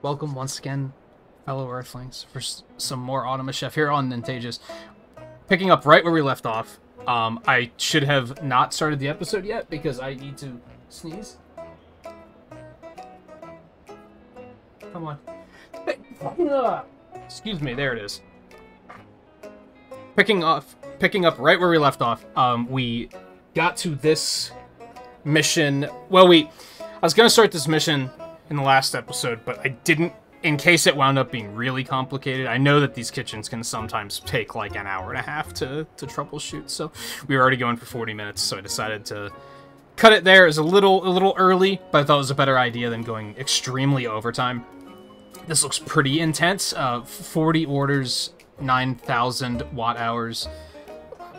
Welcome once again, fellow Earthlings, for some more Automachef here on Nintagious. Picking up right where we left off. I should have not started the episode yet because I need to sneeze. Come on. Excuse me, there it is. Picking up right where we left off. We got to this mission. Well, I was gonna start this mission in the last episode, but I didn't, in case it wound up being really complicated. I know that these kitchens can sometimes take like an hour and a half to troubleshoot, so we were already going for 40 minutes, so I decided to cut it there. It was a little early, but I thought it was a better idea than going extremely overtime. This looks pretty intense. 40 orders, 9,000 watt hours.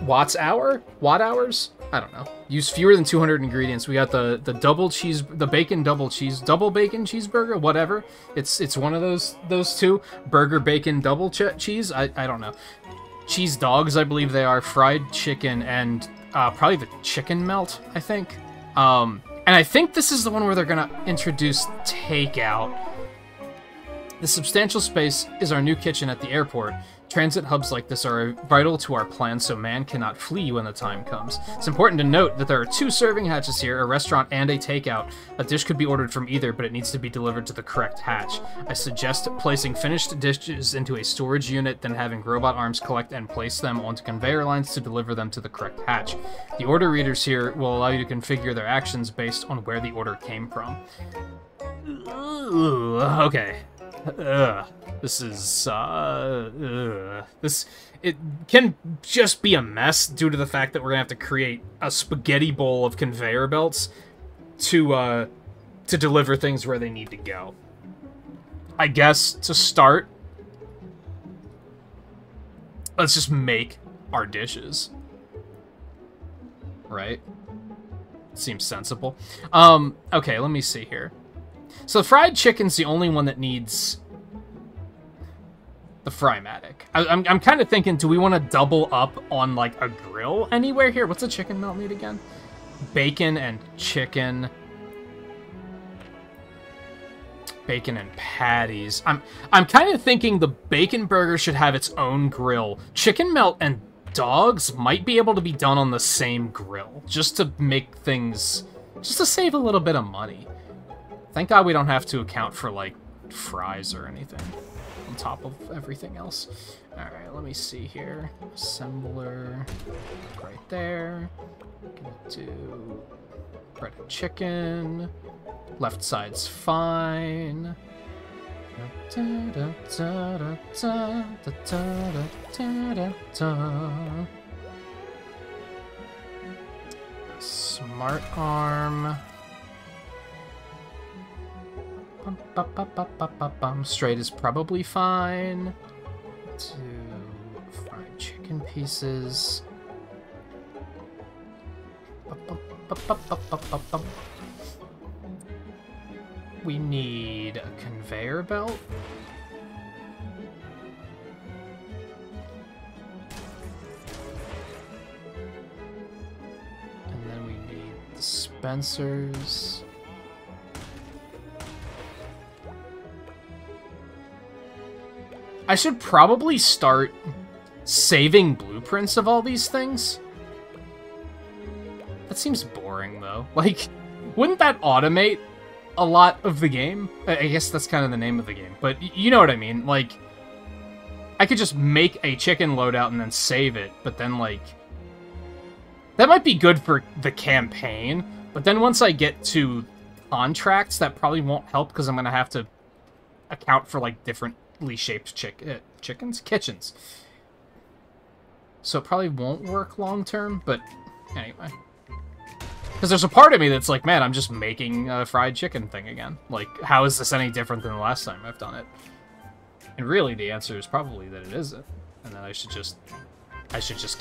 Watt hours? I don't know. Use fewer than 200 ingredients. We got the bacon double bacon cheeseburger, whatever. It's one of those two. Burger, bacon, double cheese. I don't know. Cheese dogs, I believe they are. Fried chicken and probably the chicken melt, I think. And I think this is the one where they're gonna introduce takeout. The substantial space is our new kitchen at the airport. Transit hubs like this are vital to our plan so man cannot flee when the time comes. It's important to note that there are 2 serving hatches here, a restaurant and a takeout. A dish could be ordered from either, but it needs to be delivered to the correct hatch. I suggest placing finished dishes into a storage unit, then having robot arms collect and place them onto conveyor lines to deliver them to the correct hatch. The order readers here will allow you to configure their actions based on where the order came from. Ooh, okay. This is, it can just be a mess due to the fact that we're gonna have to create a spaghetti bowl of conveyor belts to deliver things where they need to go. I guess, to start, let's just make our dishes. Right? Seems sensible. Okay, let me see here. So the fried chicken's the only one that needs the Frymatic. I'm kind of thinking, do we want to double up on, like, a grill anywhere here? What's the chicken melt need again? Bacon and chicken. Bacon and patties. I'm kind of thinking the bacon burger should have its own grill. Chicken melt and dogs might be able to be done on the same grill, just to make things, just to save a little bit of money. Thank God we don't have to account for, like, fries or anything on top of everything else. Alright, let me see here. Assembler, right there. Gonna do breaded chicken. Left side's fine. Smart arm. Straight is probably fine. 2 fried chicken pieces. We need a conveyor belt. And then we need dispensers. I should probably start saving blueprints of all these things. That seems boring, though. Like, wouldn't that automate a lot of the game? I guess that's kind of the name of the game, but you know what I mean. Like, I could just make a chicken loadout and then save it, but then, like, that might be good for the campaign, but then once I get to contracts, that probably won't help because I'm going to have to account for, like, differently shaped kitchens. So it probably won't work long term, but anyway. Because there's a part of me that's like, man, I'm just making a fried chicken thing again. Like, how is this any different than the last time I've done it? And really, the answer is probably that it isn't. And that I should just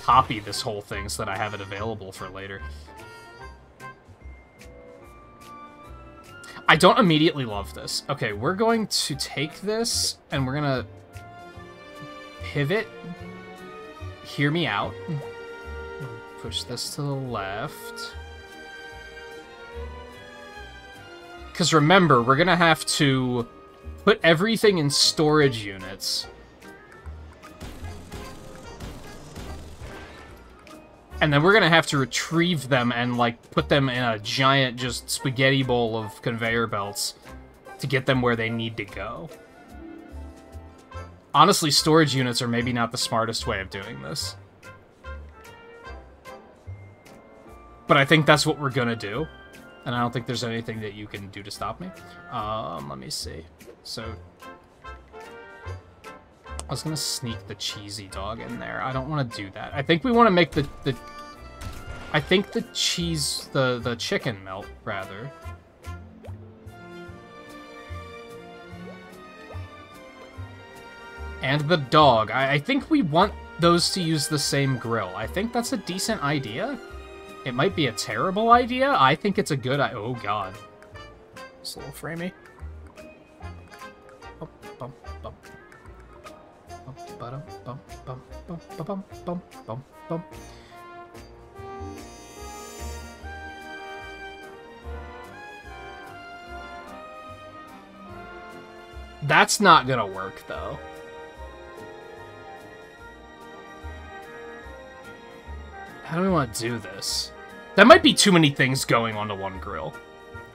copy this whole thing so that I have it available for later. I don't immediately love this. Okay, we're going to take this, and we're gonna pivot. Hear me out. Push this to the left. Because remember, we're gonna have to put everything in storage units. And then we're gonna have to retrieve them and, like, put them in a giant, just spaghetti bowl of conveyor belts to get them where they need to go. Honestly, storage units are maybe not the smartest way of doing this. But I think that's what we're gonna do. And I don't think there's anything that you can do to stop me. Let me see. So... I was gonna sneak the cheesy dog in there. I don't want to do that. I think we want to make the I think the chicken melt, rather. And the dog. I think we want those to use the same grill. I think that's a decent idea. It might be a terrible idea. I think it's a good idea. Oh, God. It's a little framey. Bum, bum, bum. Bum, bum, bum, bum, bum, bum, bum, bum. That's not gonna work, though. How do we want to do this? That might be too many things going onto one grill,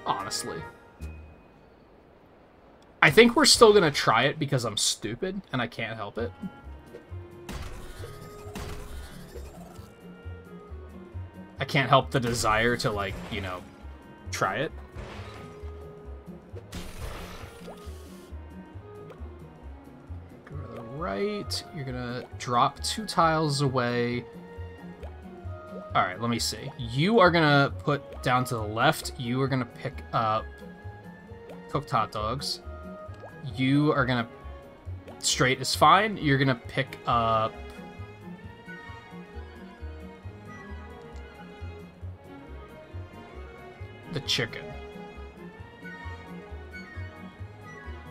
honestly. I think we're still gonna try it because I'm stupid and I can't help it. I can't help the desire to, like, you know, try it. Go to the right. You're gonna drop 2 tiles away. Alright, let me see. You are gonna put down to the left. You are gonna pick up cooked hot dogs. You are gonna... Straight is fine. You're gonna pick up... the chicken.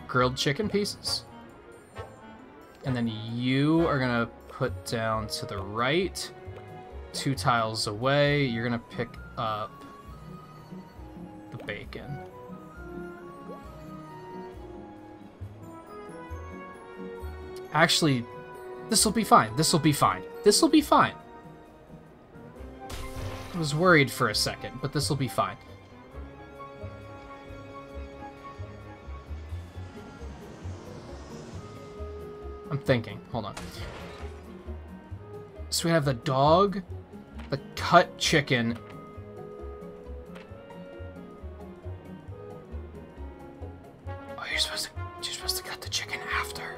Grilled chicken pieces. And then you are gonna put down to the right. 2 tiles away. You're gonna pick up the bacon. Actually, this will be fine. This will be fine. This will be fine. I was worried for a second, but this will be fine. I'm thinking. Hold on. So we have the dog, the cut chicken. Oh, you're supposed to cut the chicken after.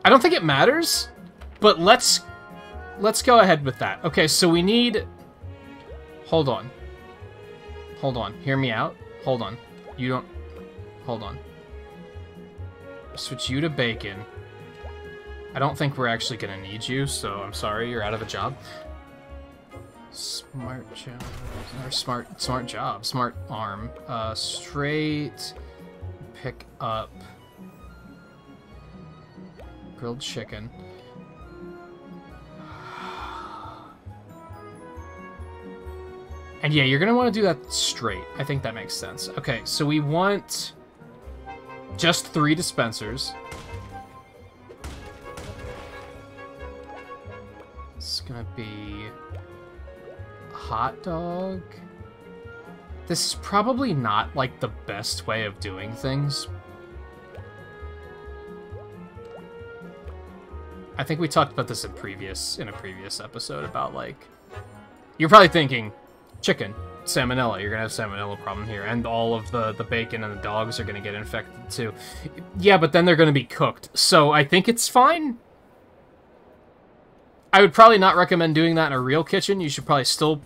I don't think it matters, but let's go ahead with that. Okay, so we need... Hold on. Hold on. Hear me out. Hold on. You don't... Hold on. Switch you to bacon. I don't think we're actually gonna need you, so I'm sorry, you're out of a job. Smart job. Or smart job. Smart arm. Straight. Pick up grilled chicken. And yeah, you're gonna want to do that straight. I think that makes sense. Okay, so we want just 3 dispensers. It's gonna be a hot dog. This is probably not, like, the best way of doing things. I think we talked about this in a previous episode about, like, you're probably thinking chicken, salmonella. You're gonna have salmonella problem here, and all of the bacon and the dogs are gonna get infected too. Yeah, but then they're gonna be cooked, so I think it's fine. I would probably not recommend doing that in a real kitchen. You should probably still...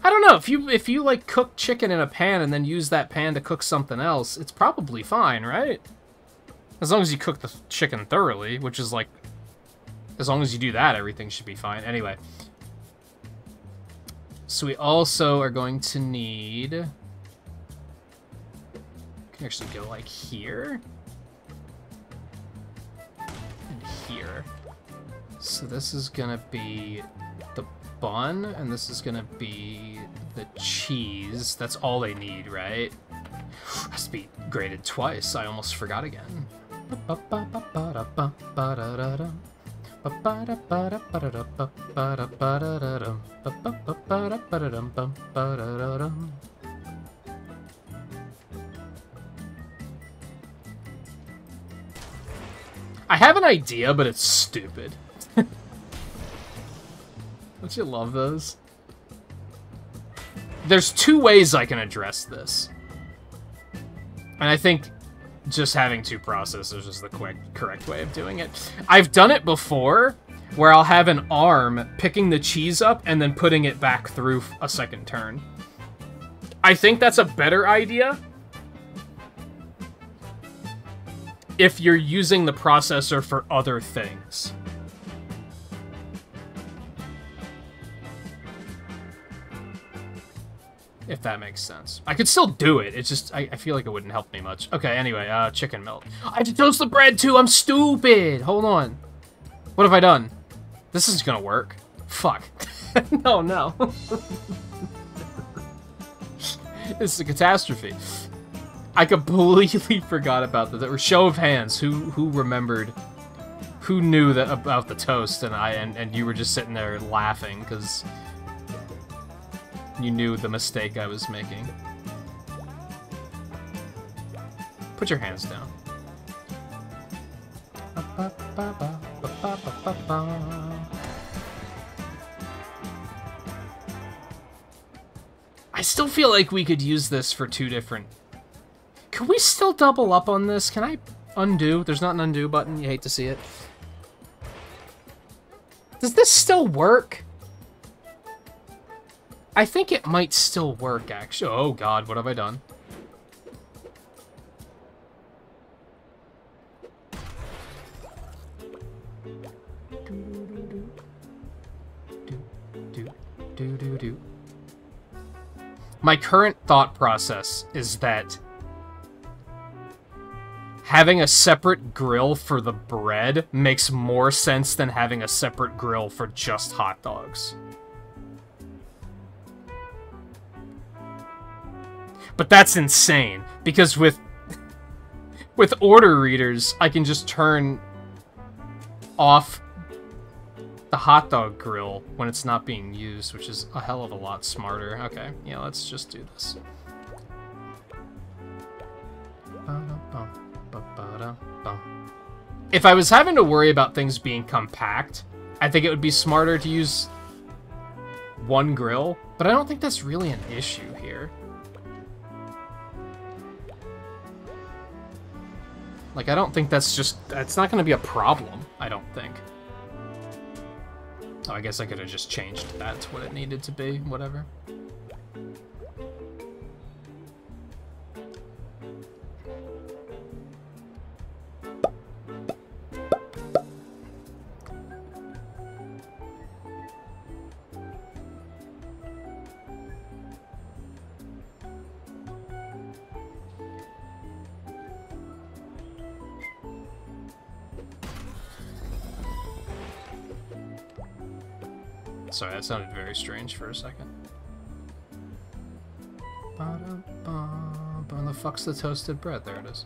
I don't know, if you like cook chicken in a pan and then use that pan to cook something else, it's probably fine, right? As long as you cook the chicken thoroughly, which is like... As long as you do that, everything should be fine. Anyway. So we also are going to need... We can actually go like here. And here. So this is gonna be the bun, and this is gonna be the cheese. That's all they need, right? Has to be grated twice. I almost forgot again. I have an idea, but it's stupid. Don't you love those? There's two ways I can address this. And I think just having two processors is the correct way of doing it. I've done it before, where I'll have an arm picking the cheese up and then putting it back through a second turn. I think that's a better idea if you're using the processor for other things. If that makes sense. I could still do it, it's just, I feel like it wouldn't help me much. Okay, anyway, chicken milk. I have to toast the bread too, I'm stupid! Hold on. What have I done? This isn't gonna work. Fuck. No. This is a catastrophe. I completely forgot about that. Show of hands, who remembered, who knew that about the toast, and you were just sitting there laughing, because you knew the mistake I was making. Put your hands down. I still feel like we could use this for two different... Can we still double up on this? Can I undo? There's not an undo button. You hate to see it. Does this still work? I think it might still work, actually. Oh god, what have I done? My current thought process is that having a separate grill for the bread makes more sense than having a separate grill for just hot dogs. But that's insane, because with order readers, I can just turn off the hot dog grill when it's not being used, which is a hell of a lot smarter. Okay, yeah, let's just do this. If I was having to worry about things being compact, I think it would be smarter to use one grill, but I don't think that's really an issue here. Like, I don't think that's not going to be a problem, I don't think. Oh, I guess I could have just changed that to what it needed to be, whatever. Sorry, that sounded very strange for a second. Where the fuck's the toasted bread? There it is.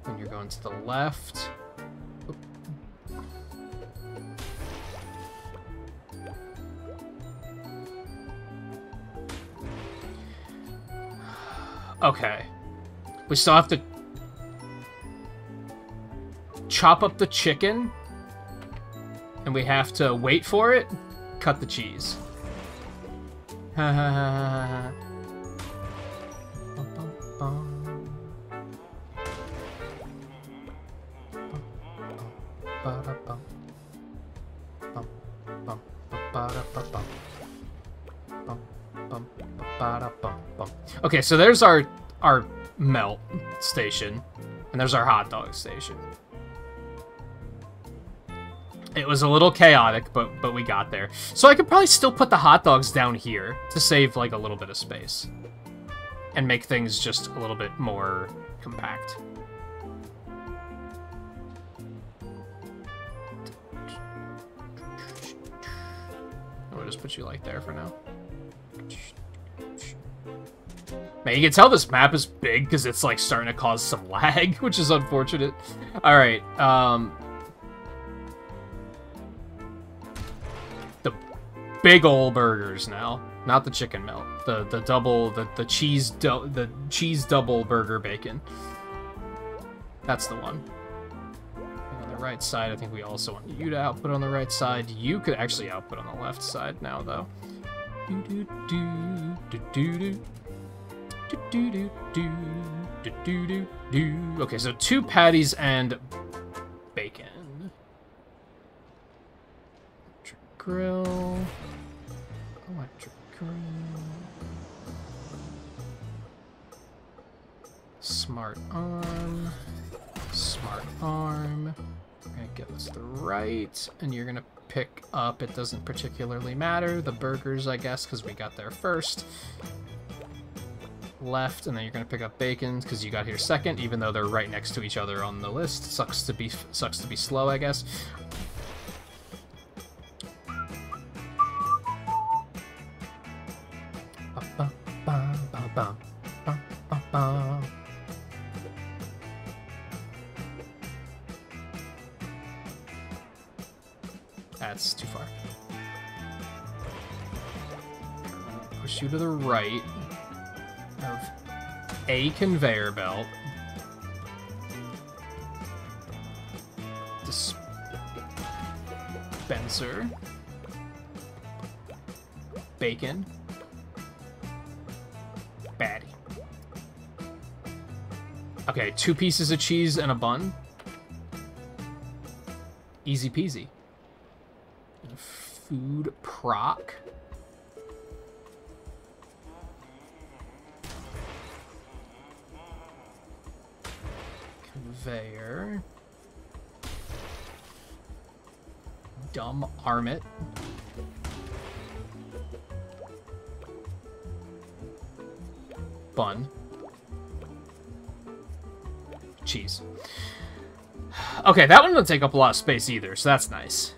Then you're going to the left. Oop. Okay. We still have to chop up the chicken. And we have to wait for it, cut the cheese. Okay, so there's our melt station, and there's our hot dog station. It was a little chaotic, but we got there. So I could probably still put the hot dogs down here to save, like, a little bit of space. And make things just a little bit more compact. just put you like there for now. Man, you can tell this map is big because it's like starting to cause some lag, which is unfortunate. All right, the big ol' burgers now, not the chicken melt, the double, the cheese double burger bacon. That's the one. And on the right side, I think we also want you to output on the right side. You could actually output on the left side now, though. Okay, so 2 patties and bacon. Electric grill. Electric grill. Smart arm. Smart arm. We're gonna get this to the right, and you're gonna pick up, it doesn't particularly matter, the burgers, I guess, because we got there first. Left, and then you're gonna pick up bacon because you got here second, even though they're right next to each other on the list. Sucks to be slow, I guess. That's too far. Push you to the right of a conveyor belt. Dispenser. Bacon. Baddie. Okay, 2 pieces of cheese and a bun. Easy peasy. Food proc. Conveyor. Dumb arm it. Bun. Cheese. Okay, that one doesn't take up a lot of space either, so that's nice.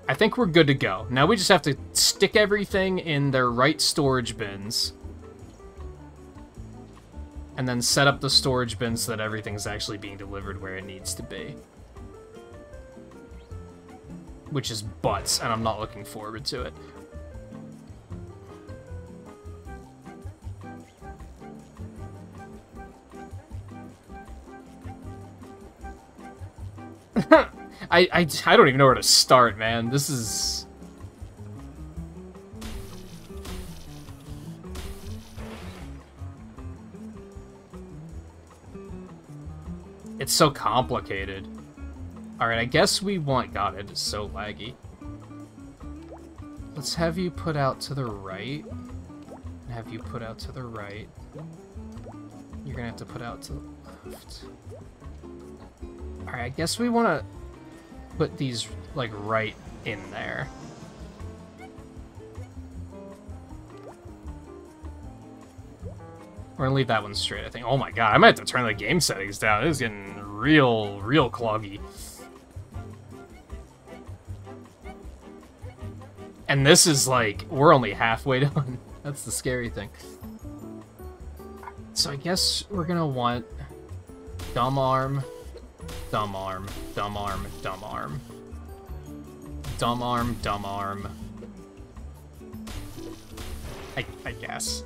I think we're good to go. Now we just have to stick everything in their right storage bins. And then set up the storage bins so that everything's actually being delivered where it needs to be. Which is butts, and I'm not looking forward to it. I don't even know where to start, man. This is... It's so complicated. Alright, I guess we want... God, it is so laggy. Let's have you put out to the right. And have you put out to the right. You're gonna have to put out to the left. Alright, I guess we want to put these, like, right in there. We're gonna leave that one straight, I think. Oh my god, I might have to turn the game settings down. It is getting real cloggy. And this is like, we're only halfway done. That's the scary thing. So I guess we're gonna want dumb arm, dumb arm, dumb arm, dumb arm. Dumb arm, dumb arm. I guess.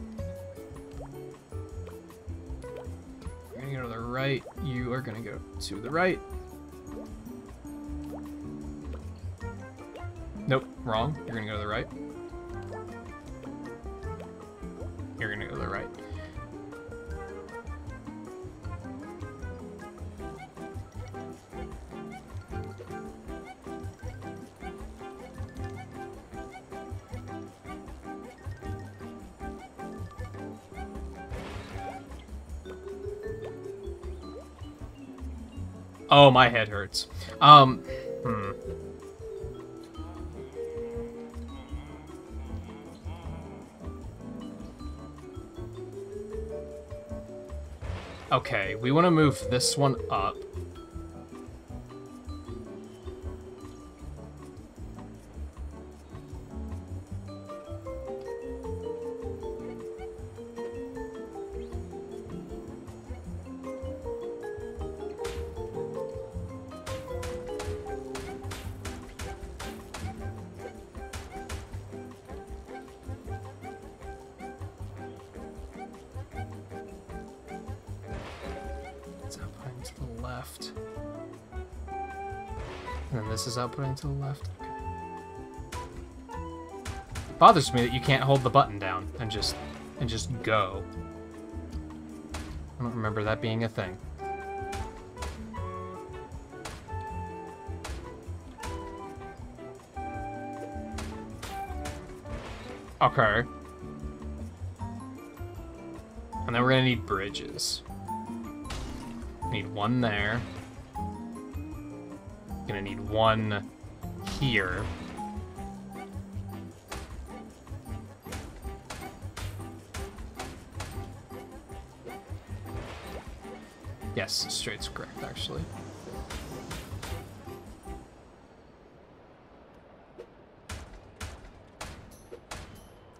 You're gonna go to the right. You are gonna go to the right. Nope, wrong. You're gonna go to the right. You're gonna go to the right. Oh, my head hurts. Okay, we want to move this one up. left. And then this is outputting to the left. Okay. It bothers me that you can't hold the button down and just go. I don't remember that being a thing. Okay. And then we're gonna need bridges. Need one there. Gonna need one here. Yes, straight's correct, actually.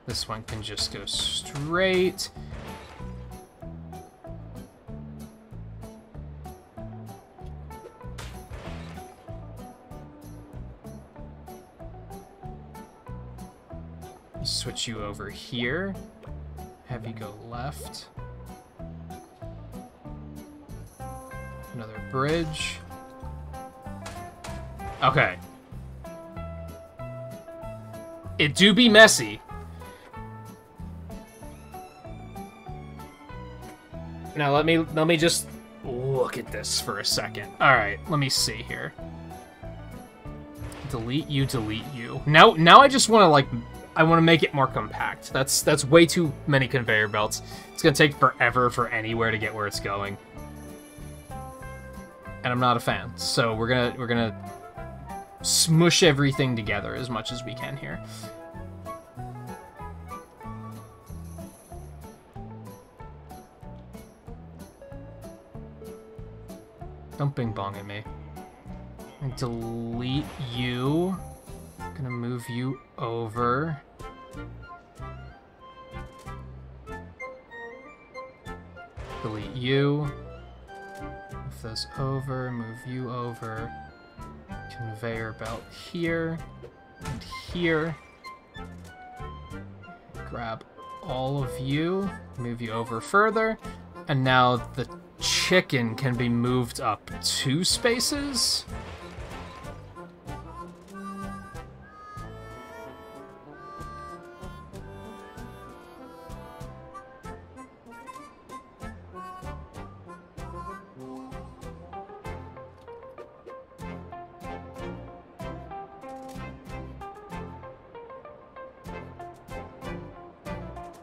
This one can just go straight. Switch you over here. Have you go left. Another bridge. Okay. It do be messy. Now let me just look at this for a second. All right, let me see here. Delete you, delete you. Now I just want to like I want to make it more compact. That's way too many conveyor belts. It's gonna take forever for anywhere to get where it's going, and I'm not a fan. So we're gonna smush everything together as much as we can here. Don't bing bong at me. And delete you. Gonna move you over. Delete you. Move those over, move you over. Conveyor belt here and here. Grab all of you, move you over further, and now the chicken can be moved up 2 spaces.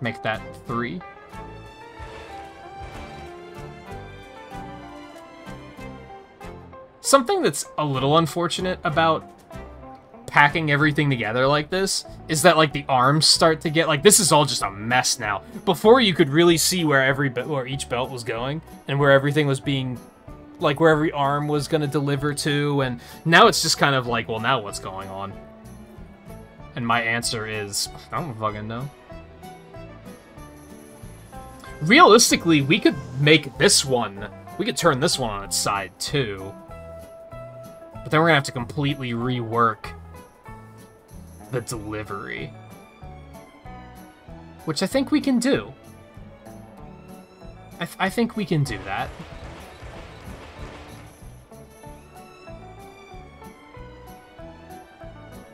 Make that 3. Something that's a little unfortunate about packing everything together like this is that like the arms start to get like this is all just a mess now. Before you could really see where each belt was going and where everything was being like where every arm was going to deliver to, and now it's just kind of like, well, now what's going on? And my answer is I don't fucking know. Realistically, we could make this one, we could turn this one on its side too. But then we're gonna have to completely rework the delivery. Which I think we can do. I think we can do that.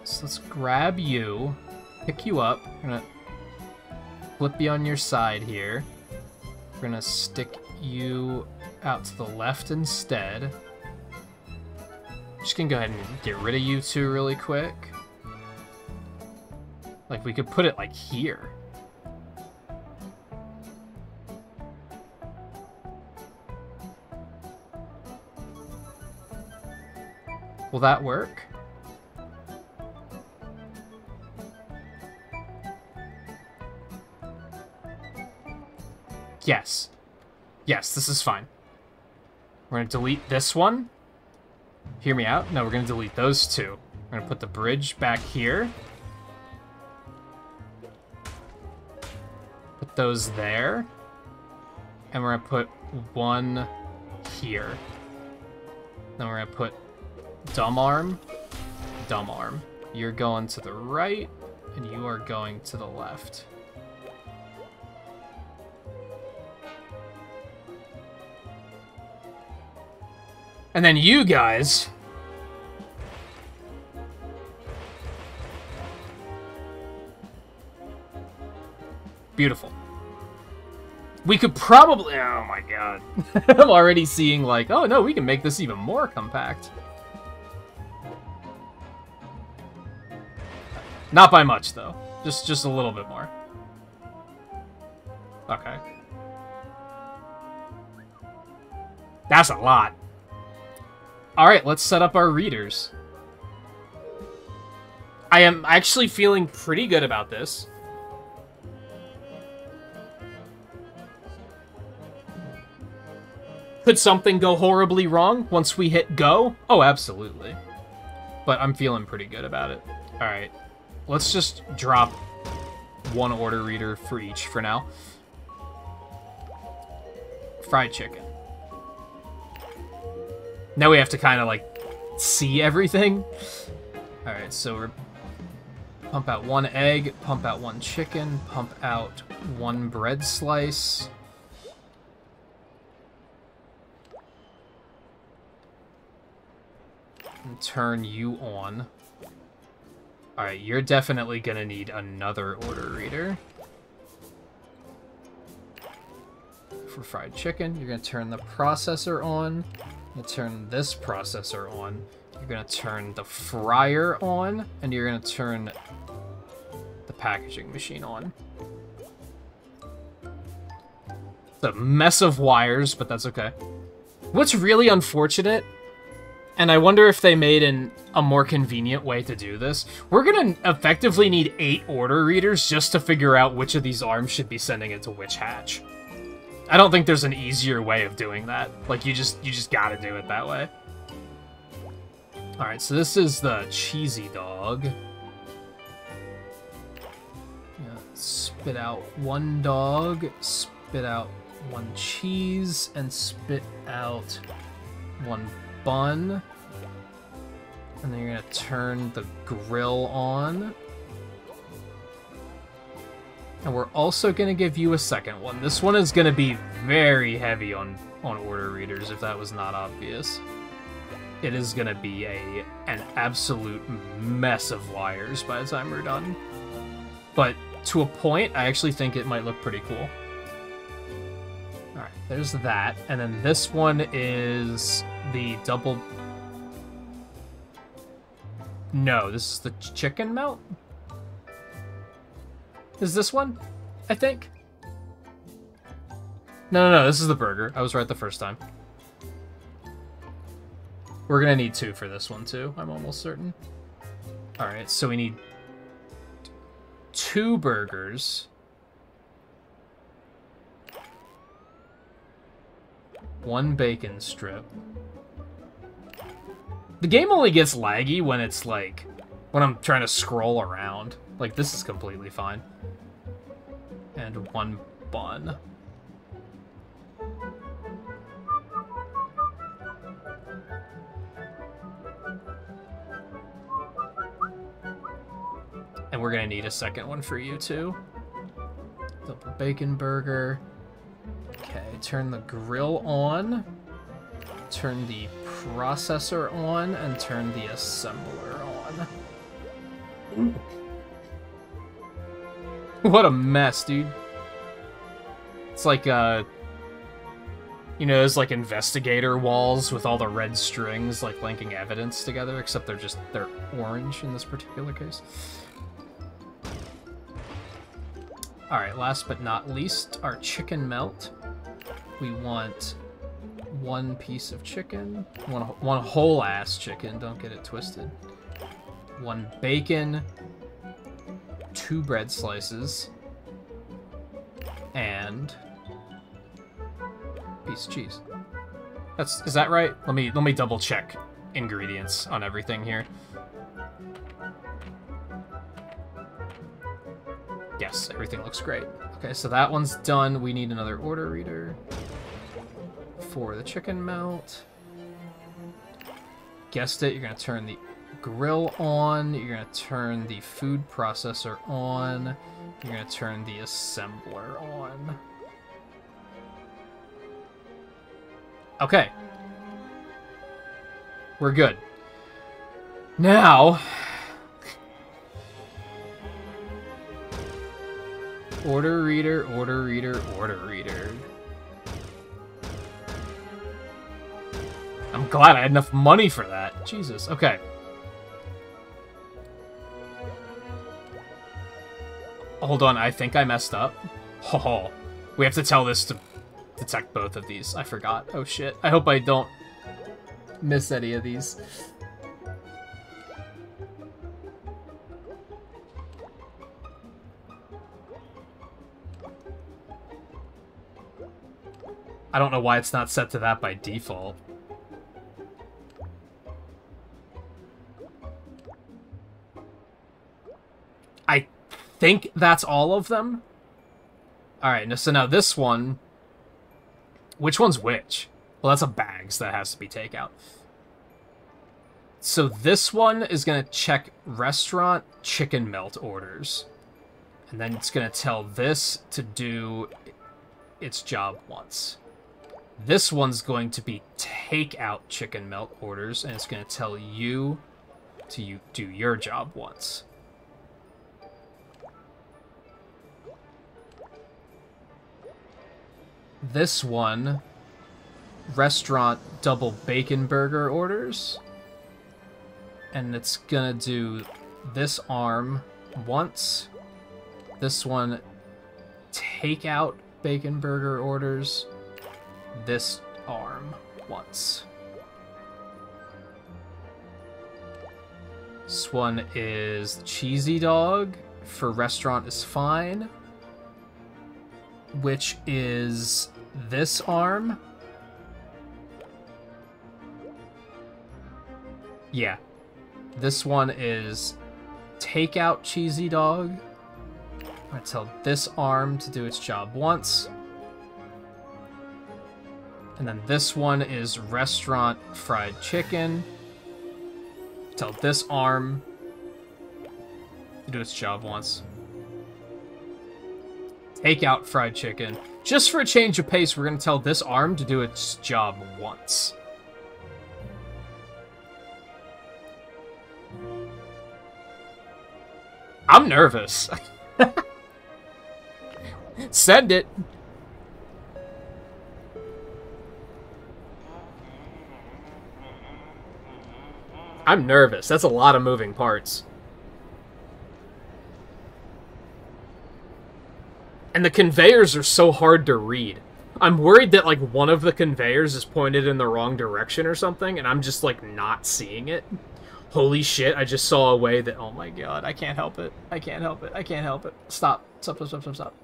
So let's grab you, pick you up, we're gonna flip you on your side here. We're gonna stick you out to the left instead. Just gonna go ahead and get rid of you two really quick. Like, we could put it, like, here. Will that work? Yes. Yes, this is fine. We're gonna delete this one. Hear me out. No, we're gonna delete those two. We're gonna put the bridge back here. Put those there. And we're gonna put one here. Then we're gonna put dumb arm. Dumb arm. You're going to the right, and you are going to the left. And then you guys... Beautiful. We could probably... Oh my god. I'm already seeing like, oh no, we can make this even more compact. Not by much, though. Just a little bit more. Okay. That's a lot. Alright, let's set up our readers. I am actually feeling pretty good about this. Could something go horribly wrong once we hit go? Oh, absolutely. But I'm feeling pretty good about it. Alright. Let's just drop one order reader for each for now. Fried chicken. Now we have to kind of, like, see everything. Alright, so we're... Pump out one egg, pump out one chicken, pump out one bread slice. And turn you on. Alright, you're definitely gonna need another order reader. For fried chicken, you're gonna turn the processor on. You're gonna turn this processor on. You're gonna turn the fryer on. And you're gonna turn the packaging machine on. It's a mess of wires, but that's okay. What's really unfortunate, and I wonder if they made a more convenient way to do this, we're gonna effectively need 8 order readers just to figure out which of these arms should be sending into which hatch. I don't think there's an easier way of doing that. Like, you just gotta do it that way. Alright, so this is the cheesy dog. Yeah, spit out one dog, spit out one cheese, and spit out one bun. And then you're gonna turn the grill on. And we're also gonna give you a second one. This one is gonna be very heavy on order readers, if that was not obvious. It is gonna be an absolute mess of wires by the time we're done. But to a point, I actually think it might look pretty cool. Alright, there's that. And then this one is the double... No, this is the chicken melt? Is this one? I think? No, this is the burger. I was right the first time. We're gonna need 2 for this one, too. I'm almost certain. Alright, so we need 2 burgers. 1 bacon strip. The game only gets laggy when it's, like, when I'm trying to scroll around. Like, this is completely fine. And 1 bun. And we're gonna need a second one for you, too. Double bacon burger. Okay, turn the grill on. Turn the processor on, and turn the assembler on. What a mess, dude. It's like, you know, those, like, investigator walls with all the red strings, like, linking evidence together, except they're orange in this particular case. Alright, last but not least, our chicken melt. We want 1 piece of chicken, one whole ass chicken, don't get it twisted. 1 bacon, 2 bread slices, and a piece of cheese. Is that right? Let me double check ingredients on everything here. Yes, everything looks great. Okay, so that one's done. We need another order reader for the chicken melt. Guessed it, you're gonna turn the grill on, you're gonna turn the food processor on, you're gonna turn the assembler on. Okay. we're good. Now... order reader, order reader, order reader. I'm glad I had enough money for that. Jesus, okay. Hold on, I think I messed up. Oh, we have to tell this to detect both of these. I forgot. Oh shit. I hope I don't miss any of these. I don't know why it's not set to that by default. I think that's all of them. Alright, so now this one... which one's which? Well, that's a bags that has to be takeout. So this one is going to check restaurant chicken melt orders. And then it's going to tell this to do its job once. This one's going to be takeout chicken melt orders, and it's going to tell you to do your job once. This one, restaurant double bacon burger orders, and it's gonna do this arm once. This one, takeout bacon burger orders, this arm once. This one is cheesy dog for restaurant is fine, which is this arm. Yeah. This one is takeout cheesy dog. I tell this arm to do its job once. And then this one is restaurant fried chicken. Tell this arm to do its job once. Takeout fried chicken. Just for a change of pace, we're going to tell this arm to do its job once. I'm nervous. Send it. I'm nervous. That's a lot of moving parts. And the conveyors are so hard to read. I'm worried that, like, one of the conveyors is pointed in the wrong direction or something, and I'm just, like, not seeing it. Holy shit, I just saw a way that... oh my god, I can't help it. I can't help it. I can't help it. Stop. Stop, stop, stop, stop, stop.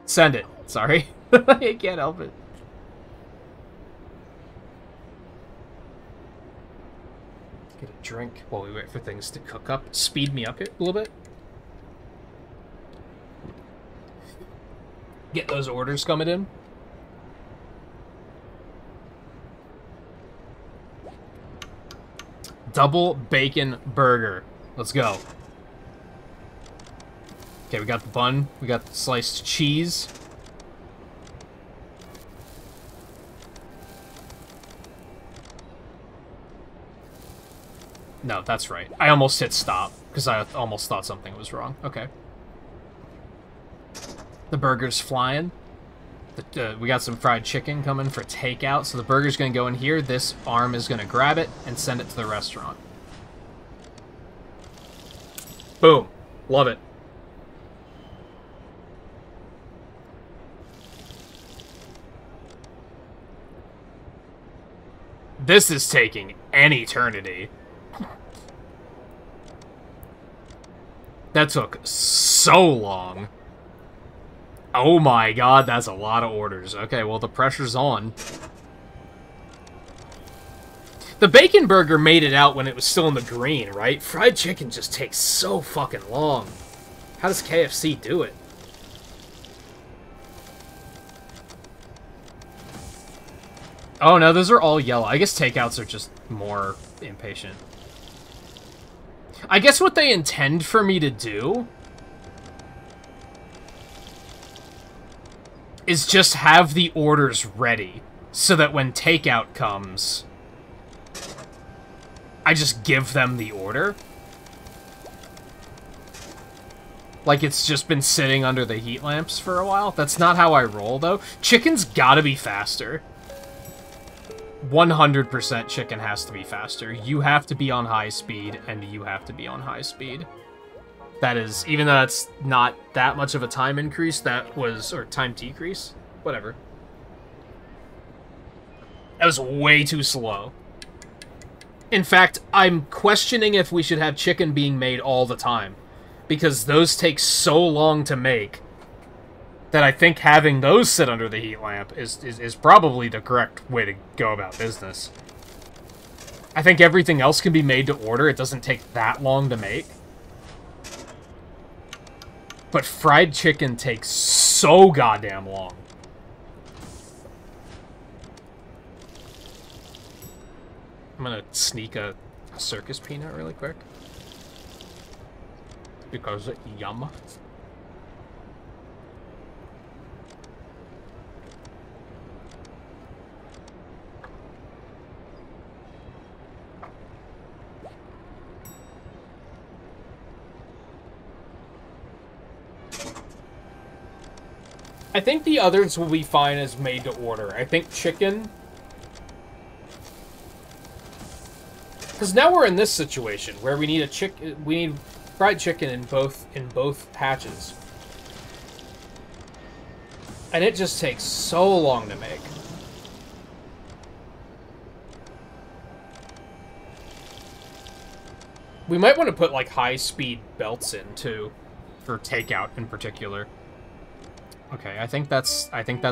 Send it. Sorry. I can't help it. Get a drink while we wait for things to cook up. Speed me up here a little bit. Get those orders coming in. Double bacon burger. Let's go. Okay, we got the bun. We got the sliced cheese. No, that's right. I almost hit stop, because I almost thought something was wrong. Okay. The burger's flying. We got some fried chicken coming for takeout, so the burger's going to go in here. This arm is going to grab it and send it to the restaurant. Boom. Love it. This is taking an eternity. That took so long. Oh my god, that's a lot of orders. Okay, well, the pressure's on. The bacon burger made it out when it was still in the green, right? Fried chicken just takes so fucking long. How does KFC do it? Oh no, those are all yellow. I guess takeouts are just more impatient. I guess what they intend for me to do is just have the orders ready so that when takeout comes, I just give them the order. Like it's just been sitting under the heat lamps for a while. That's not how I roll, though. Chicken's gotta be faster. 100% chicken has to be faster. You have to be on high speed, and you have to be on high speed. That is, even though that's not that much of a time increase, that was, or time decrease? Whatever. That was way too slow. In fact, I'm questioning if we should have chicken being made all the time. Because those take so long to make that I think having those sit under the heat lamp is probably the correct way to go about business. I think everything else can be made to order. It doesn't take that long to make. But fried chicken takes so goddamn long. I'm gonna sneak a circus peanut really quick. Because yum. I think the others will be fine as made to order. I think chicken... Because now we're in this situation where we need we need fried chicken in both hatches. And it just takes so long to make. We might want to put like high-speed belts in too, for takeout in particular. Okay, I think that's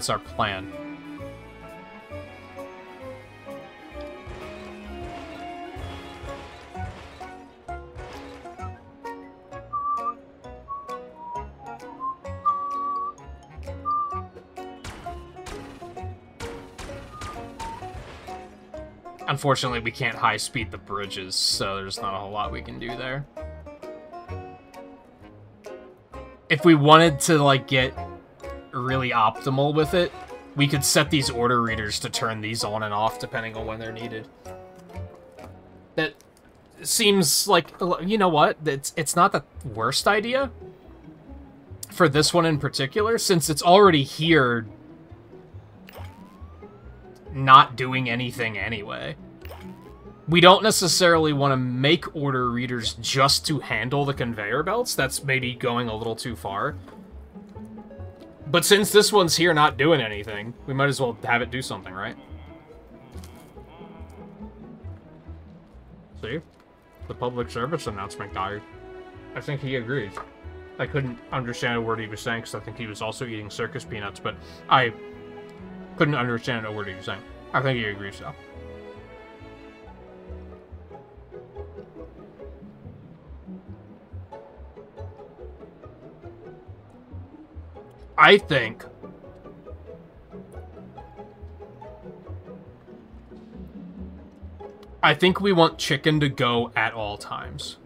our plan. Unfortunately, we can't high-speed the bridges, so there's not a whole lot we can do there. If we wanted to, like, get really optimal with it, we could set these order readers to turn these on and off depending on when they're needed. That seems like, you know what, it's not the worst idea for this one in particular, since it's already here not doing anything anyway. We don't necessarily want to make order readers just to handle the conveyor belts. That's maybe going a little too far. But since this one's here not doing anything, we might as well have it do something, right? See? The public service announcement guy, I think he agreed. I couldn't understand a word he was saying because I think he was also eating circus peanuts, but I couldn't understand a word he was saying. I think he agrees, though. I think we want chicken to go at all times.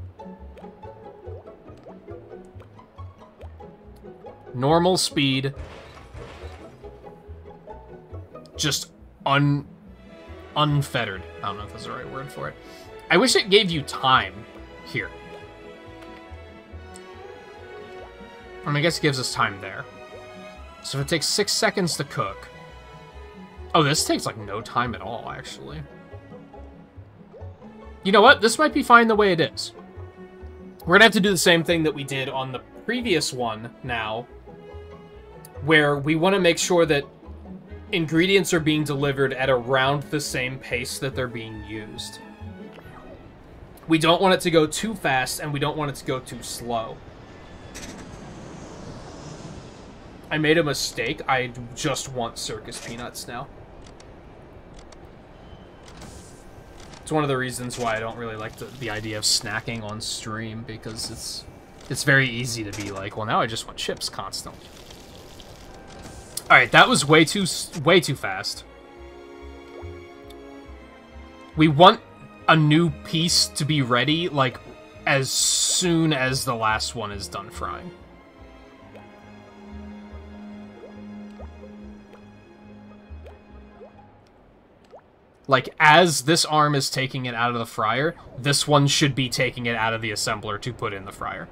Normal speed. Just unfettered. I don't know if that's the right word for it. I wish it gave you time here. I mean, I guess it gives us time there. So if it takes 6 seconds to cook... Oh, this takes, like, no time at all, actually. You know what? This might be fine the way it is. We're gonna have to do the same thing that we did on the previous one now, where we want to make sure that ingredients are being delivered at around the same pace that they're being used. We don't want it to go too fast, and we don't want it to go too slow. I made a mistake. I just want circus peanuts now. It's one of the reasons why I don't really like the idea of snacking on stream, because it's very easy to be like, well, now I just want chips constantly. All right, that was way too fast. We want a new piece to be ready, like, as soon as the last one is done frying. Like, as this arm is taking it out of the fryer, this one should be taking it out of the assembler to put in the fryer.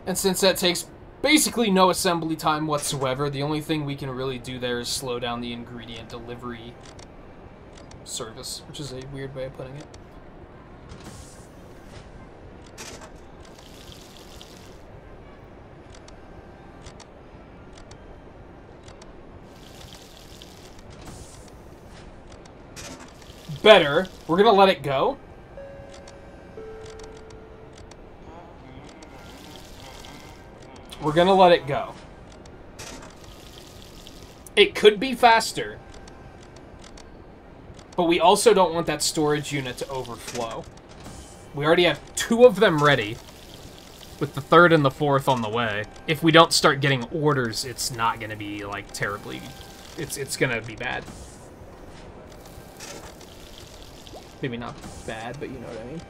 And since that takes basically no assembly time whatsoever, the only thing we can really do there is slow down the ingredient delivery service, which is a weird way of putting it. Better. We're gonna let it go. We're gonna let it go. It could be faster, but we also don't want that storage unit to overflow. We already have 2 of them ready, with the 3rd and the 4th on the way. If we don't start getting orders, it's not gonna be, like, terribly... It's gonna be bad. Maybe not bad, but you know what I mean.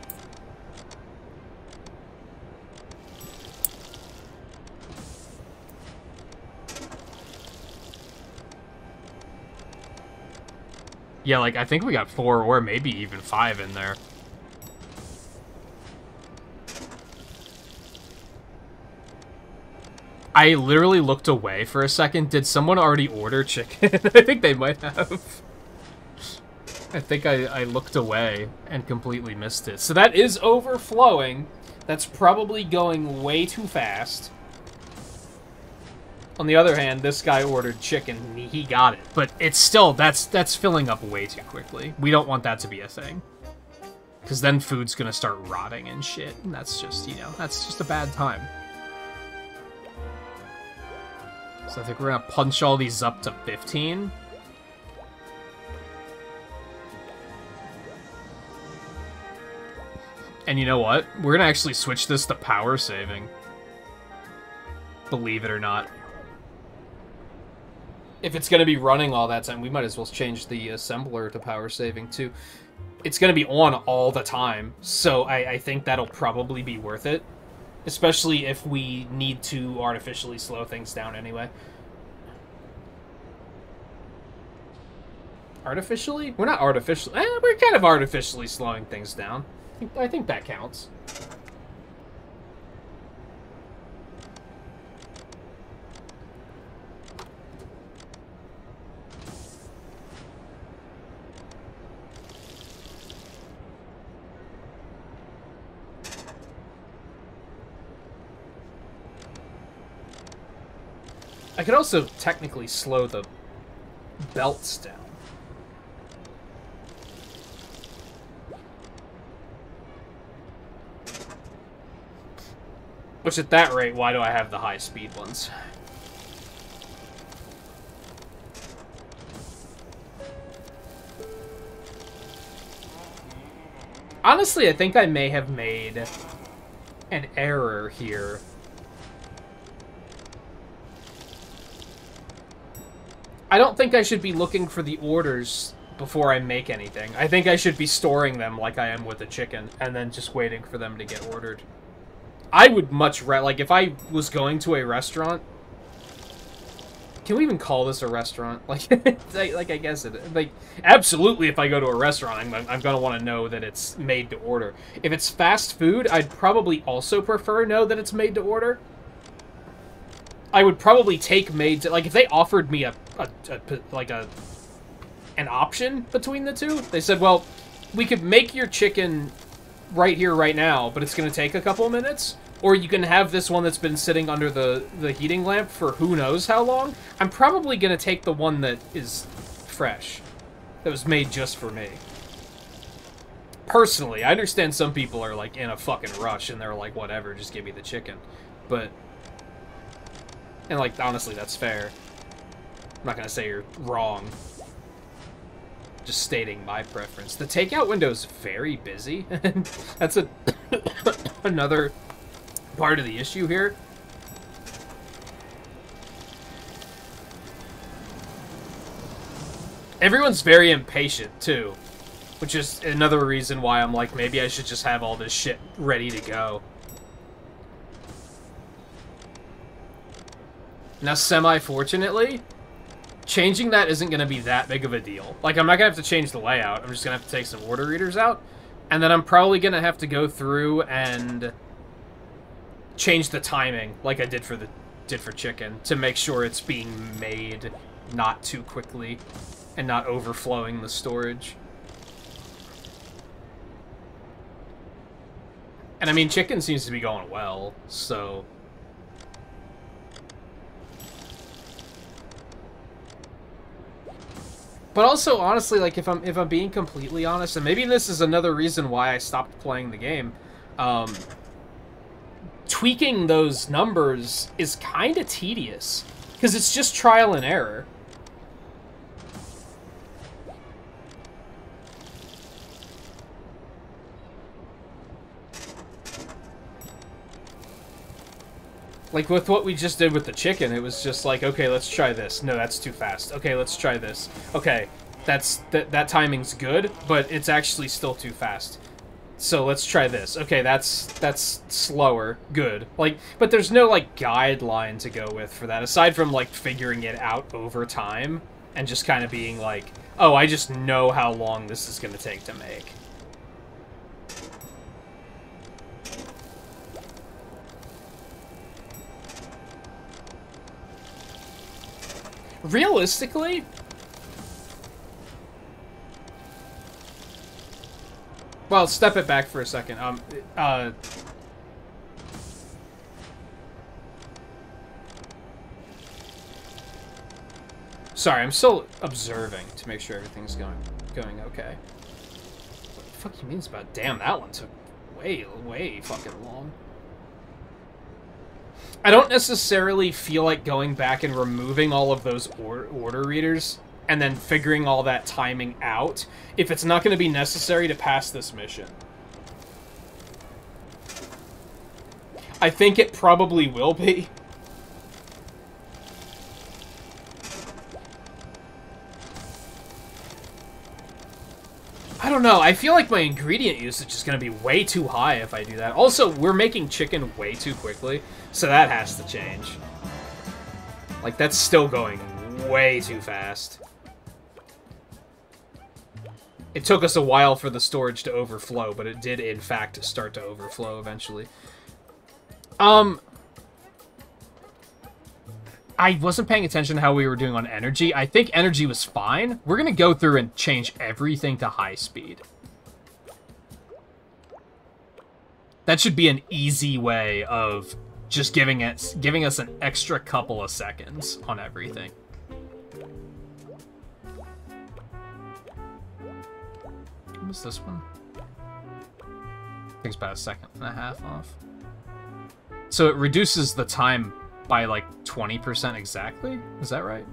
Yeah, like, I think we got 4 or maybe even 5 in there. I literally looked away for a second. Did someone already order chicken? I think they might have. I think I looked away and completely missed it. So that is overflowing. That's probably going way too fast. On the other hand, this guy ordered chicken and he got it. But it's still, that's filling up way too quickly. We don't want that to be a thing. Because then food's gonna start rotting and shit. And that's just, you know, that's just a bad time. So I think we're gonna punch all these up to 15. And you know what? We're gonna actually switch this to power saving. Believe it or not. If it's gonna be running all that time, we might as well change the assembler to power saving too. It's gonna be on all the time, so I think that'll probably be worth it. Especially if we need to artificially slow things down anyway. Artificially? We're not artificially... we're kind of artificially slowing things down. I think that counts. I could also technically slow the belts down. Which, at that rate, why do I have the high-speed ones? Honestly, I think I may have made an error here. I don't think I should be looking for the orders before I make anything. I think I should be storing them like I am with the chicken, and then just waiting for them to get ordered. I would much rather, like, if I was going to a restaurant... Can we even call this a restaurant? Like, I guess it... Like, absolutely, if I go to a restaurant, I'm gonna want to know that it's made to order. If it's fast food, I'd probably also prefer know that it's made to order. I would probably take made to... Like, if they offered me an option between the two, they said, well, we could make your chicken right here, right now, but it's gonna take a couple minutes. Or you can have this one that's been sitting under the heating lamp for who knows how long. I'm probably going to take the one that is fresh. That was made just for me. Personally, I understand some people are, like, in a fucking rush, and they're like, whatever, just give me the chicken. But... And, like, honestly, that's fair. I'm not going to say you're wrong. Just stating my preference. The takeout window is very busy. That's another... part of the issue here. Everyone's very impatient, too. Which is another reason why I'm like, maybe I should just have all this shit ready to go. Now, semi-fortunately, changing that isn't going to be that big of a deal. Like, I'm not going to have to change the layout. I'm just going to have to take some order readers out. And then I'm probably going to have to go through and change the timing, like I did for chicken, to make sure it's being made not too quickly and not overflowing the storage. And I mean, chicken seems to be going well, so... But also, honestly, like, if I'm being completely honest, and maybe this is another reason why I stopped playing the game, tweaking those numbers is kind of tedious, because it's just trial and error. Like, with what we just did with the chicken, it was just like, okay, let's try this. No, that's too fast. Okay, let's try this. Okay, that timing's good, but it's actually still too fast. So let's try this. Okay, that's slower. Good. Like, but there's no, like, guideline to go with for that, aside from, like, figuring it out over time and just kind of being like, oh, I just know how long this is going to take to make. Realistically, well, step it back for a second. Sorry, I'm still observing to make sure everything's going okay. What the fuck he means about? Damn, that one took way fucking long. I don't necessarily feel like going back and removing all of those order readers and then figuring all that timing out if it's not going to be necessary to pass this mission. I think it probably will be. I don't know. I feel like my ingredient usage is going to be way too high if I do that. Also, we're making chicken way too quickly, so that has to change. Like, that's still going way too fast. It took us a while for the storage to overflow, but it did, in fact, start to overflow eventually. I wasn't paying attention to how we were doing on energy. I think energy was fine. We're going to go through and change everything to high speed. That should be an easy way of just giving us an extra couple of seconds on everything. What was this one? I think it's about a second and a half off. So it reduces the time by like 20% exactly? Is that right?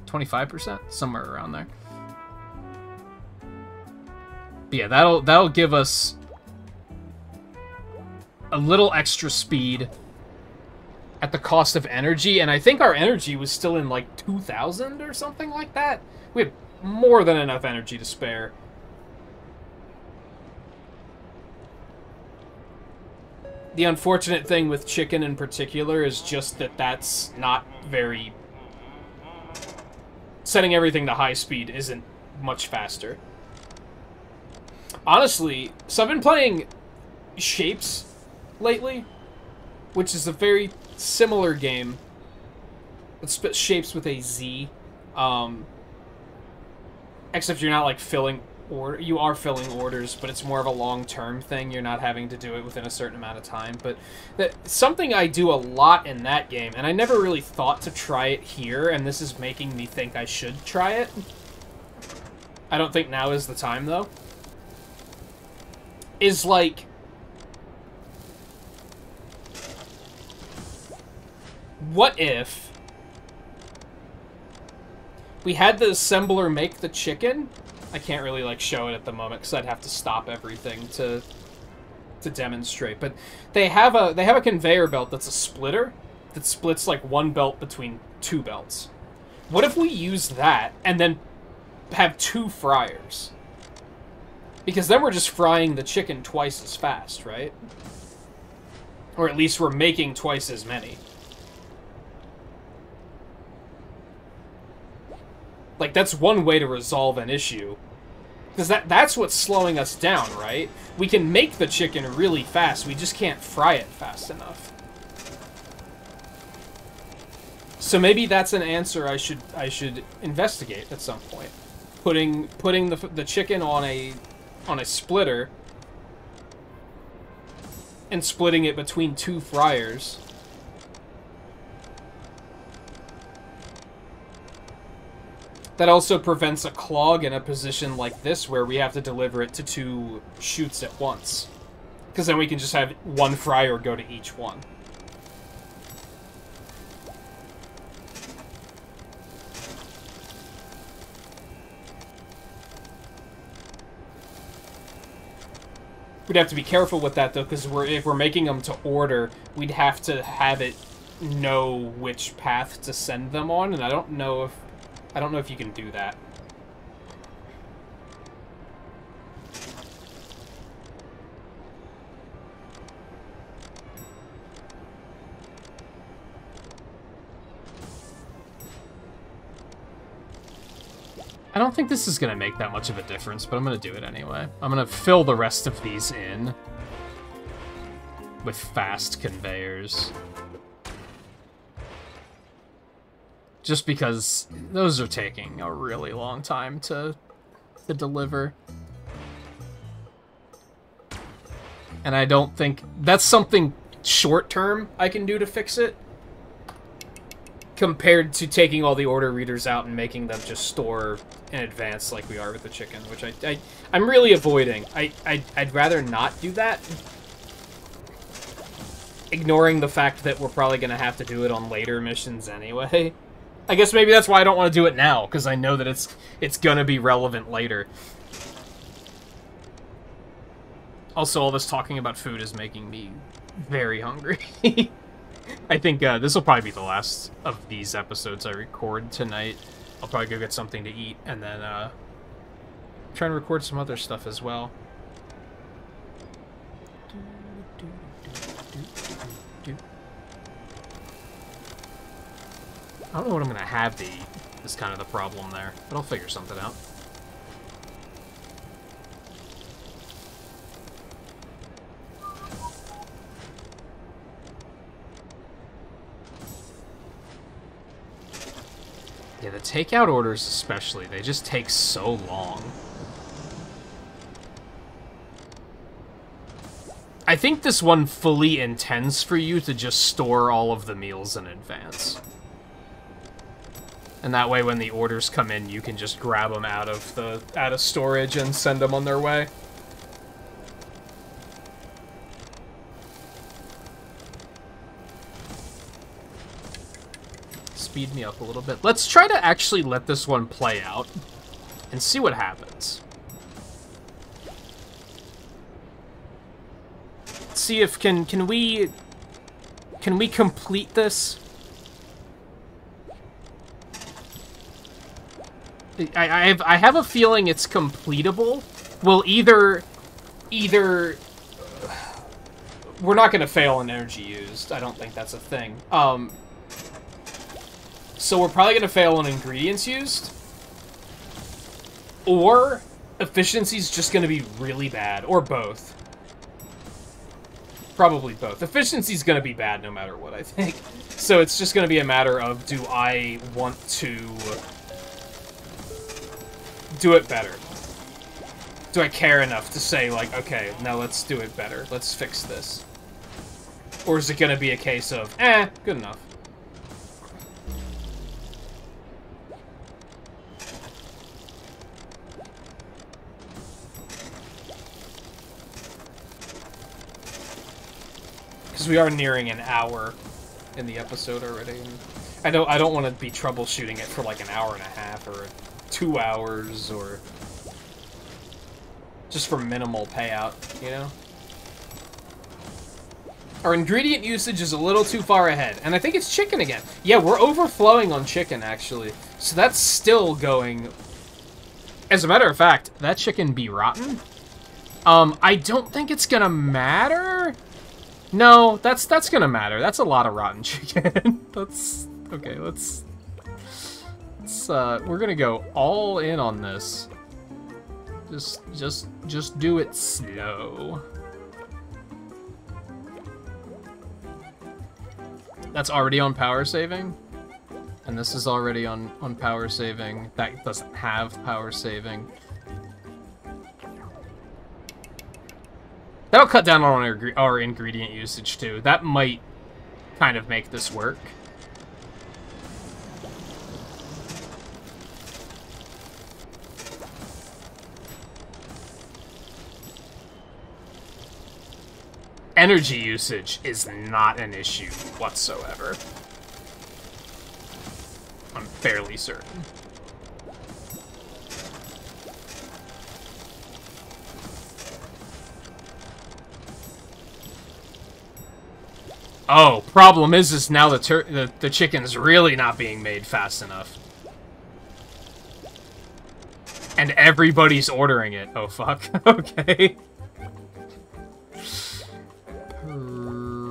25%? Somewhere around there. But yeah, that'll give us a little extra speed at the cost of energy, and I think our energy was still in like 2,000 or something like that. We had more than enough energy to spare. The unfortunate thing with chicken in particular is just that that's not very... Setting everything to high speed isn't much faster. Honestly, so I've been playing Shapes lately, which is a very similar game. It's Shapes with a Z. Except you're not, like, filling... You are filling orders, but it's more of a long-term thing. You're not having to do it within a certain amount of time. But something I do a lot in that game, and I never really thought to try it here, and this is making me think I should try it. I don't think now is the time, though. Is, like... What if... we had the assembler make the chicken... I can't really, like, show it at the moment because I'd have to stop everything to demonstrate. But they have a conveyor belt that's a splitter that splits, like, one belt between two belts. What if we use that and then have two fryers? Because then we're just frying the chicken twice as fast, right? Or at least we're making twice as many. Like, that's one way to resolve an issue. Because that's what's slowing us down, right? We can make the chicken really fast, we just can't fry it fast enough. So maybe that's an answer I should investigate at some point. Putting the chicken on a splitter and splitting it between 2 fryers. That also prevents a clog in a position like this where we have to deliver it to 2 chutes at once. Because then we can just have 1 fryer go to each one. We'd have to be careful with that, though, because if we're making them to order, we'd have to have it know which path to send them on, and I don't know if you can do that. I don't think this is going to make that much of a difference, but I'm going to do it anyway. I'm going to fill the rest of these in with fast conveyors. Just because those are taking a really long time to deliver. And I don't think... That's something short-term I can do to fix it. Compared to taking all the order readers out and making them just store in advance like we are with the chicken, which I'm really avoiding. I'd rather not do that. Ignoring the fact that we're probably going to have to do it on later missions anyway. I guess maybe that's why I don't want to do it now, because I know that it's going to be relevant later. Also, all this talking about food is making me very hungry. I think this will probably be the last of these episodes I record tonight. I'll probably go get something to eat, and then try and record some other stuff as well. I don't know what I'm going to have to eat, is kind of the problem there, but I'll figure something out. Yeah, the takeout orders especially, they just take so long. I think this one fully intends for you to just store all of the meals in advance. And that way when the orders come in, you can just grab them out of storage and send them on their way. Speed me up a little bit. Let's try to actually let this one play out and see what happens. See if can we complete this? I have a feeling it's completable. We'll either we're not gonna fail in energy used. I don't think that's a thing. So we're probably gonna fail on ingredients used, or efficiency's just gonna be really bad, or both. Probably both. Efficiency's gonna be bad no matter what, I think. So it's just gonna be a matter of, do I want to do it better? Do I care enough to say, like, okay, now let's do it better. Let's fix this. Or is it gonna be a case of, good enough? Because we are nearing an hour in the episode already. And I don't want to be troubleshooting it for like an hour and a half or 2 hours or just for minimal payout, you know? Our ingredient usage is a little too far ahead, and I think it's chicken again. Yeah, we're overflowing on chicken, actually. So that's still going... As a matter of fact, that chicken be rotten? I don't think it's gonna matter. No, that's gonna matter. That's a lot of rotten chicken. That's... Okay, let's We're gonna go all in on this. Just do it slow. That's already on power saving, and this is already on power saving. That doesn't have power saving. That'll cut down on our ingredient usage too. That might kind of make this work. Energy usage is not an issue whatsoever. I'm fairly certain. Oh, problem is now the chicken's really not being made fast enough. And everybody's ordering it. Oh, fuck. Okay.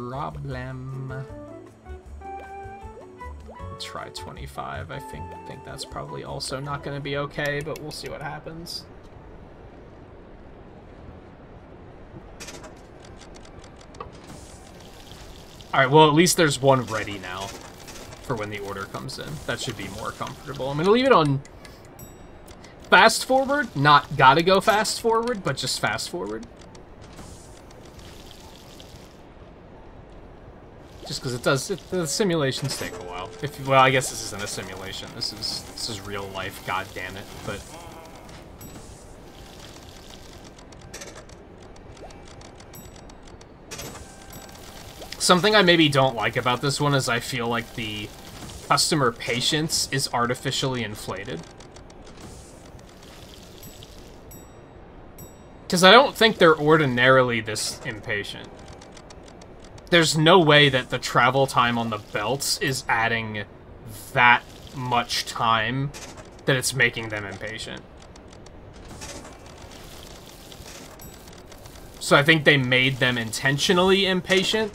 Problem. Try 25. I think that's probably also not going to be okay, but we'll see what happens. Alright, well, at least there's one ready now for when the order comes in. That should be more comfortable. I'm going to leave it on fast forward. Not gotta go fast forward, but just fast forward. Just because the simulations take a while. Well, I guess this isn't a simulation. This is real life, god damn it. But something I maybe don't like about this one is I feel like the customer patience is artificially inflated. Because I don't think they're ordinarily this impatient. There's no way that the travel time on the belts is adding that much time that it's making them impatient. So I think they made them intentionally impatient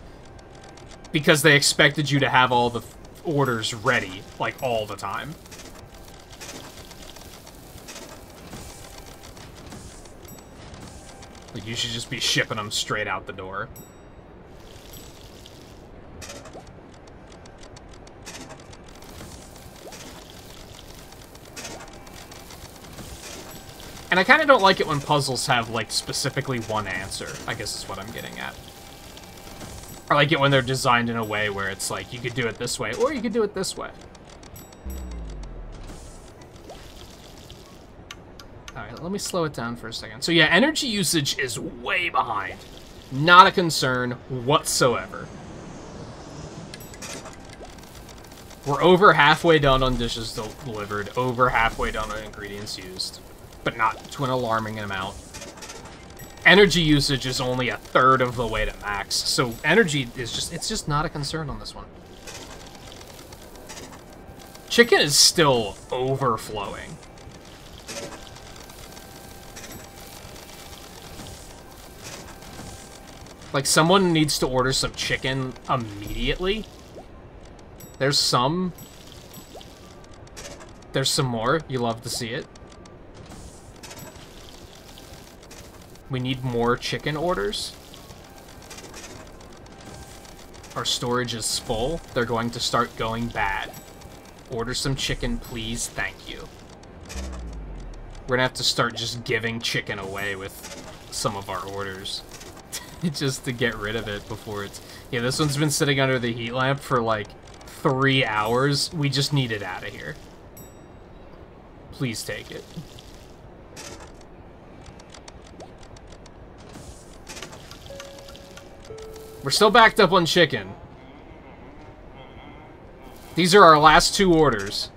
because they expected you to have all the orders ready, like, all the time. Like, you should just be shipping them straight out the door. And I kind of don't like it when puzzles have, like, specifically one answer, I guess is what I'm getting at. I like it when they're designed in a way where it's like, you could do it this way, or you could do it this way. Alright, let me slow it down for a second. So yeah, energy usage is way behind. Not a concern whatsoever. We're over halfway done on dishes delivered, over halfway done on ingredients used. But not to an alarming amount. Energy usage is only a third of the way to max, so energy is just not a concern on this one. Chicken is still overflowing. Like, someone needs to order some chicken immediately. There's some. There's some more. You love to see it. We need more chicken orders. Our storage is full. They're going to start going bad. Order some chicken, please. Thank you. We're gonna have to start just giving chicken away with some of our orders. Just to get rid of it before it's... Yeah, this one's been sitting under the heat lamp for like 3 hours. We just need it out of here. Please take it. We're still backed up on chicken. These are our last 2 orders.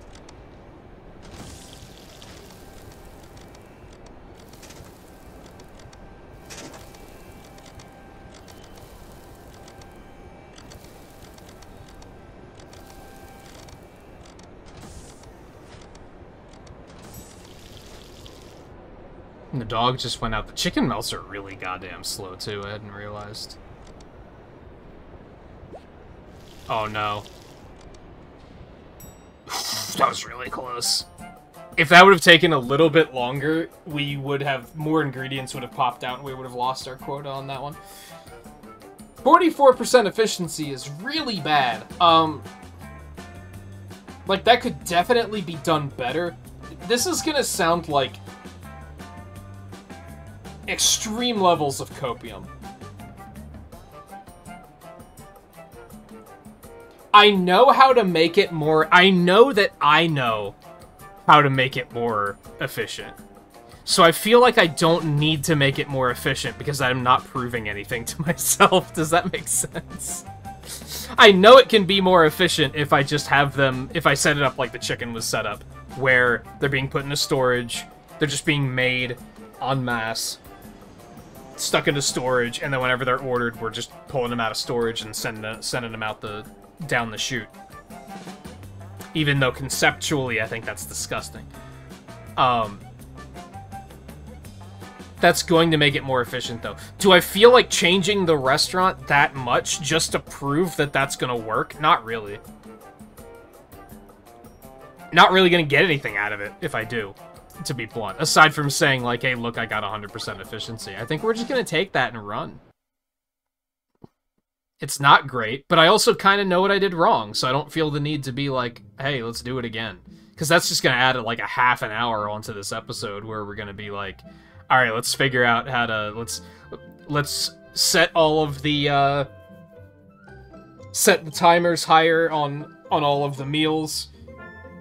And the dog just went out. The chicken melts are really goddamn slow, too. I hadn't realized. Oh, no. That was really close. If that would have taken a little bit longer, we would have... more ingredients would have popped out and we would have lost our quota on that one. 44% efficiency is really bad. Like, that could definitely be done better. This is gonna sound like extreme levels of copium. I know how to make it more... I know that I know how to make it more efficient. So I feel like I don't need to make it more efficient because I'm not proving anything to myself. Does that make sense? I know it can be more efficient if I just have them... if I set it up like the chicken was set up, where they're being put into storage, they're just being made en masse, stuck into storage, and then whenever they're ordered, we're just pulling them out of storage and sending them out down the chute. Even though conceptually I think that's disgusting. That's going to make it more efficient, though. Do I feel like changing the restaurant that much just to prove that that's going to work? Not really. Not really going to get anything out of it if I do, to be blunt. Aside from saying, like, hey, look, I got 100% efficiency. I think we're just going to take that and run. It's not great, but I also kind of know what I did wrong, so I don't feel the need to be like, hey, let's do it again. Because that's just going to add, like, a half an hour onto this episode where we're going to be like... Alright, let's figure out how to... Let's set all of the, set the timers higher on all of the meals.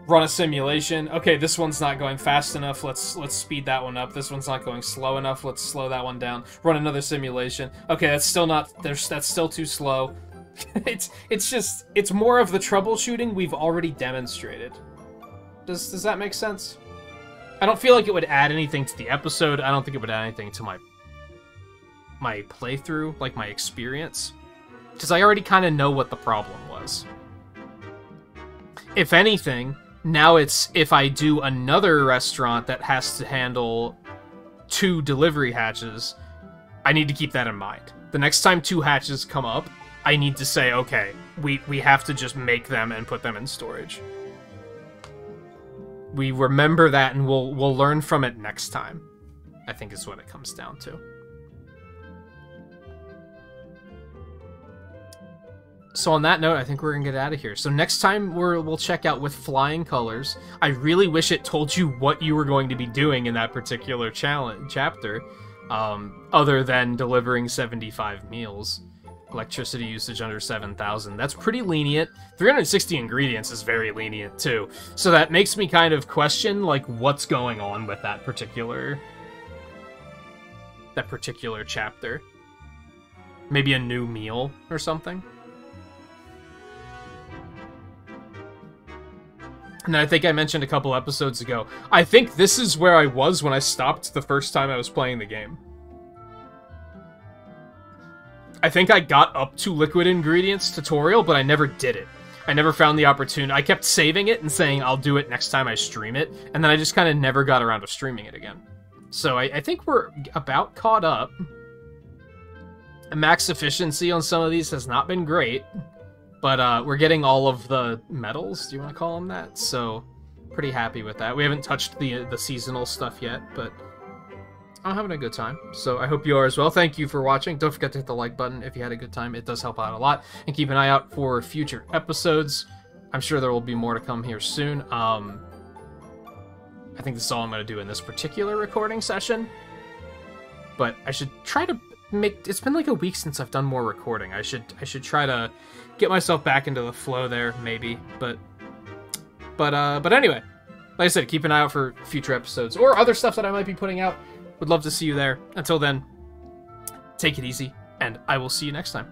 Run a simulation. Okay, this one's not going fast enough. Let's speed that one up. This one's not going slow enough. Let's slow that one down. Run another simulation. Okay, that's still not... that's still too slow. It's just... It's more of the troubleshooting we've already demonstrated. Does that make sense? I don't feel like it would add anything to the episode. I don't think it would add anything to my playthrough, like my experience. Because I already kind of know what the problem was. If anything, now it's if I do another restaurant that has to handle 2 delivery hatches, I need to keep that in mind. The next time 2 hatches come up, I need to say, okay, we have to just make them and put them in storage. We remember that, and we'll learn from it next time, I think is what it comes down to. So on that note, I think we're gonna get out of here. So next time we'll check out with flying colors. I really wish it told you what you were going to be doing in that particular chapter, other than delivering 75 meals. Electricity usage under 7,000. That's pretty lenient. 360 ingredients is very lenient too. So that makes me kind of question like what's going on with that particular chapter. Maybe a new meal or something. And I think I mentioned a couple episodes ago, I think this is where I was when I stopped the first time I was playing the game. I think I got up to liquid ingredients tutorial, but I never did it. I never found the opportunity. I kept saving it and saying I'll do it next time I stream it, and then I just kind of never got around to streaming it again. So I think we're about caught up. Max efficiency on some of these has not been great, but we're getting all of the medals, do you want to call them that? So pretty happy with that. We haven't touched the seasonal stuff yet, but... I'm having a good time, so I hope you are as well. Thank you for watching. Don't forget to hit the like button if you had a good time. It does help out a lot. And keep an eye out for future episodes. I'm sure there will be more to come here soon. I think this is all I'm going to do in this particular recording session. But I should try to make... It's been like a week since I've done more recording. I should try to get myself back into the flow there, maybe. But anyway, like I said, keep an eye out for future episodes or other stuff that I might be putting out. Would love to see you there. Until then, take it easy, and I will see you next time.